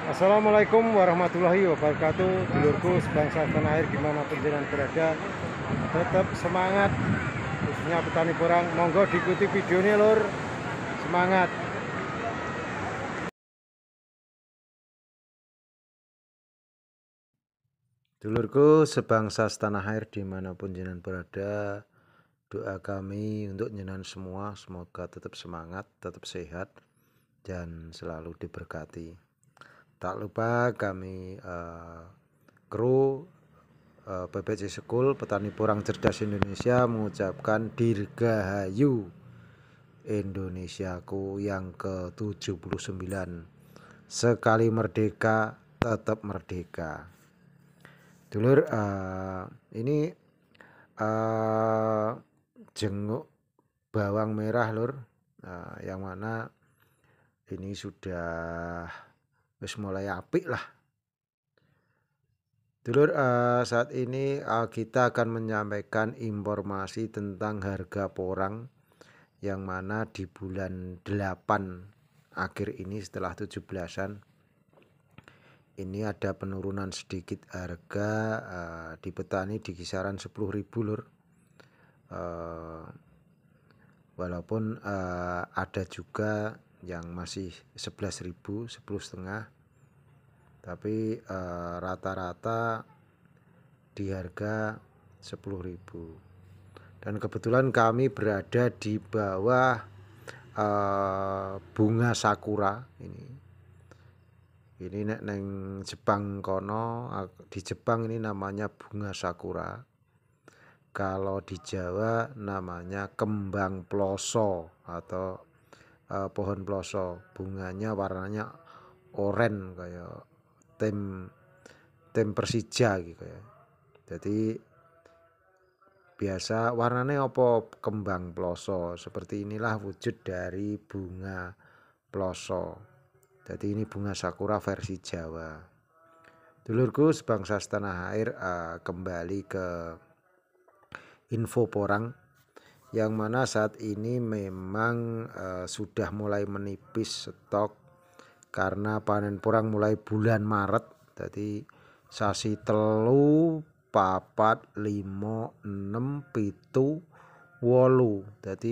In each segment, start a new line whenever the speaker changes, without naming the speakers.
Assalamualaikum warahmatullahi wabarakatuh. Dulurku sebangsa tanah air dimanapun jenengan berada, tetap semangat. Khususnya petani porang, monggo diikuti videonya lur. Semangat. Dulurku sebangsa setanah air dimanapun jenengan berada, doa kami untuk jenengan semua semoga tetap semangat, tetap sehat, dan selalu diberkati. Tak lupa kami kru PPC School Petani Porang Cerdas Indonesia mengucapkan Dirgahayu Indonesiaku yang ke-79. Sekali merdeka tetap merdeka. Dulur, ini jenguk bawang merah lur, yang mana ini sudah mulai apik lah. Dulur, saat ini kita akan menyampaikan informasi tentang harga porang yang mana di bulan 8 akhir ini setelah 17-an ini ada penurunan sedikit harga di petani di kisaran 10.000 lur. Walaupun ada juga yang masih 11.000, 10,5, tapi rata-rata di harga 10.000. Dan kebetulan kami berada di bawah bunga sakura ini nek neng Jepang kono, di Jepang ini namanya bunga sakura. Kalau di Jawa namanya kembang ploso atau pohon ploso. Bunganya warnanya oranye kayak tim Persija gitu ya. Jadi biasa warnanya apa kembang ploso. Seperti inilah wujud dari bunga ploso. Jadi ini bunga sakura versi Jawa. Dulurku sebangsa setanah air, kembali ke info porang yang mana saat ini memang sudah mulai menipis stok karena panen porang mulai bulan Maret. Jadi sasi telu, papat, 5, 6, 7, 8. Jadi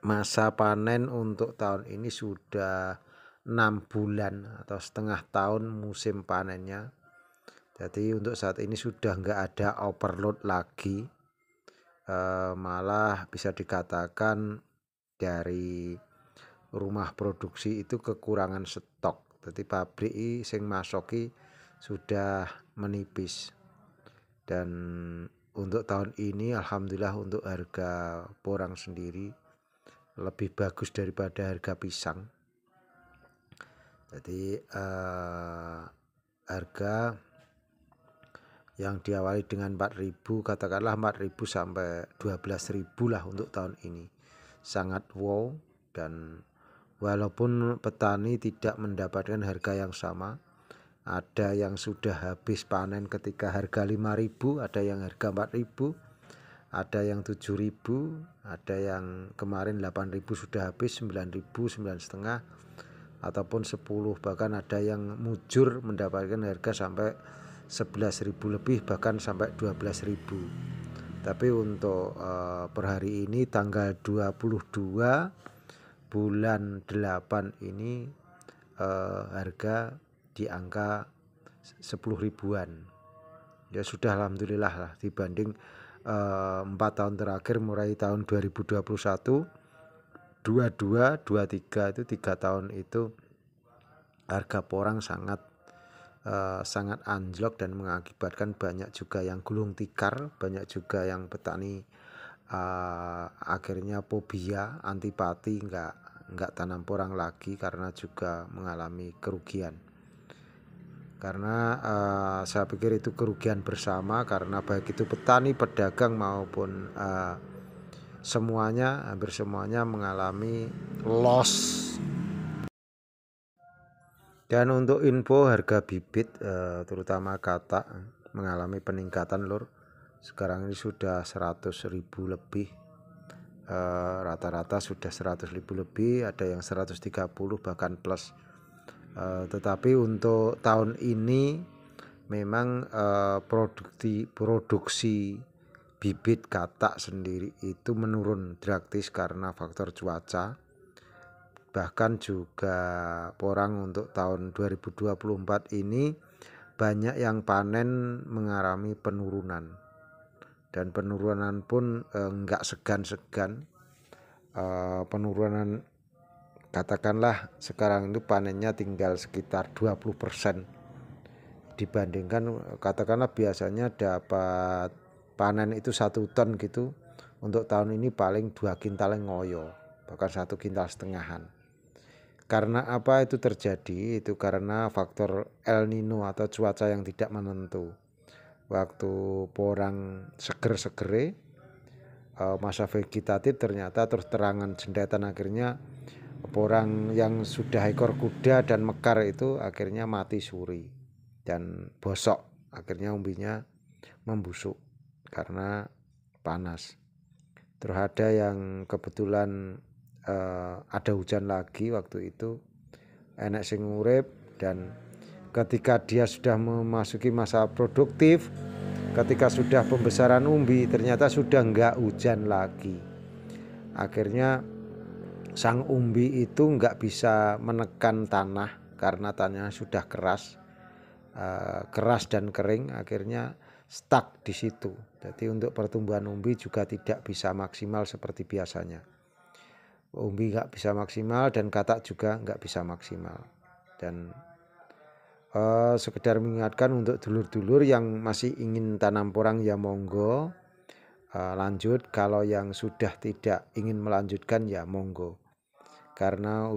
masa panen untuk tahun ini sudah 6 bulan atau setengah tahun musim panennya. Jadi untuk saat ini sudah nggak ada overload lagi, malah bisa dikatakan dari rumah produksi itu kekurangan stok. Jadi pabrik sing masoki sudah menipis. Dan untuk tahun ini alhamdulillah untuk harga porang sendiri lebih bagus daripada harga pisang. Jadi harga yang diawali dengan 4.000, katakanlah 4.000 sampai 12.000 lah untuk tahun ini. Sangat wow, dan walaupun petani tidak mendapatkan harga yang sama, ada yang sudah habis panen ketika harga 5.000, ada yang harga 4.000, ada yang 7.000, ada yang kemarin 8.000 sudah habis, 9.000, 9,5, ataupun 10, bahkan ada yang mujur mendapatkan harga sampai 11.000 lebih, bahkan sampai 12.000. Tapi untuk per hari ini tanggal 22 bulan 8 ini harga di angka 10.000-an. Ya sudah alhamdulillah lah dibanding 4 tahun terakhir mulai tahun 2021, 22, 23 itu 3 tahun itu harga porang sangat anjlok dan mengakibatkan banyak juga yang gulung tikar, banyak juga yang petani akhirnya fobia, antipati, enggak tanam porang lagi karena juga mengalami kerugian. Karena saya pikir itu kerugian bersama, karena baik itu petani, pedagang maupun hampir semuanya mengalami loss. Dan untuk info harga bibit terutama katak mengalami peningkatan lur. Sekarang ini sudah 100.000 lebih, rata-rata sudah 100.000 lebih, ada yang 130 bahkan plus. Tetapi untuk tahun ini memang produksi bibit katak sendiri itu menurun drastis karena faktor cuaca. Bahkan juga porang untuk tahun 2024 ini banyak yang panen mengalami penurunan, dan penurunan pun enggak segan-segan. Penurunan katakanlah sekarang itu panennya tinggal sekitar 20% dibandingkan katakanlah biasanya dapat panen itu 1 ton gitu, untuk tahun ini paling 2 kintal ngoyo, bahkan 1 kintal setengahan. Karena apa itu terjadi? Itu karena faktor El Nino atau cuaca yang tidak menentu. Waktu porang seger-segere, masa vegetatif ternyata terus terangan jendetan, akhirnya porang yang sudah ekor kuda dan mekar itu akhirnya mati suri dan bosok, akhirnya umbinya membusuk karena panas. Terus ada yang kebetulan ada hujan lagi waktu itu, enek sing urip, dan ketika dia sudah memasuki masa produktif, ketika sudah pembesaran umbi, ternyata sudah enggak hujan lagi. Akhirnya sang umbi itu enggak bisa menekan tanah karena tanahnya sudah keras dan kering, akhirnya stuck di situ. Jadi untuk pertumbuhan umbi juga tidak bisa maksimal seperti biasanya. Umbi nggak bisa maksimal dan katak juga nggak bisa maksimal. Dan sekedar mengingatkan untuk dulur-dulur yang masih ingin tanam porang ya monggo lanjut. Kalau yang sudah tidak ingin melanjutkan ya monggo. Karena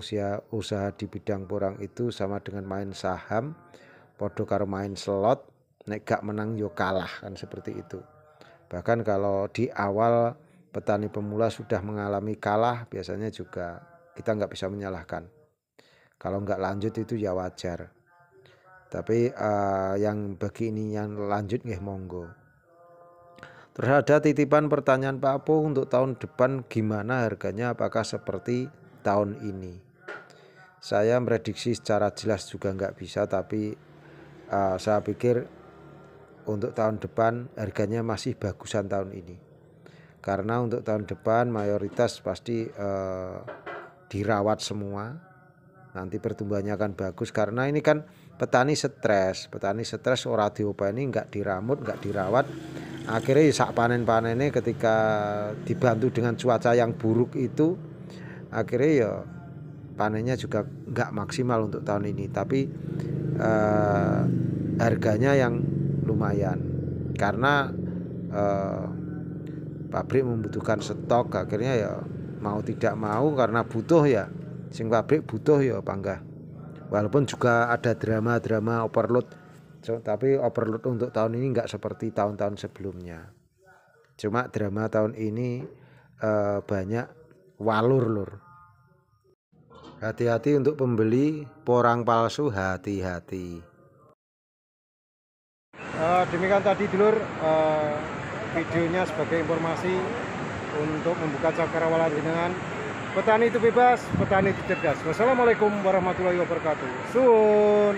usaha di bidang porang itu sama dengan main saham, podo karo main slot, nek gak menang yo kalah, kan seperti itu. Bahkan kalau di awal petani pemula sudah mengalami kalah, biasanya juga kita nggak bisa menyalahkan. Kalau nggak lanjut itu ya wajar. Tapi yang bagi ini yang lanjut nggih monggo. Terus ada titipan pertanyaan Pak Apo, untuk tahun depan gimana harganya, apakah seperti tahun ini? Saya prediksi secara jelas juga nggak bisa, tapi saya pikir untuk tahun depan harganya masih bagusan tahun ini. Karena untuk tahun depan mayoritas pasti dirawat semua, nanti pertumbuhannya akan bagus. Karena ini kan petani stres ora diopeni, nggak diramut, nggak dirawat, akhirnya sak panen-panennya ketika dibantu dengan cuaca yang buruk itu, akhirnya ya panennya juga nggak maksimal untuk tahun ini. Tapi harganya yang lumayan karena pabrik membutuhkan stok, akhirnya ya mau tidak mau karena butuh ya, sing pabrik butuh ya panggah. Walaupun juga ada drama-drama overload, tapi overload untuk tahun ini nggak seperti tahun-tahun sebelumnya. Cuma drama tahun ini banyak walur lur. Hati-hati untuk pembeli porang palsu, hati-hati. Demikian tadi dulur videonya sebagai informasi untuk membuka cakrawala jenengan. Petani itu bebas, petani itu cerdas. Wassalamualaikum warahmatullahi wabarakatuh. Suun.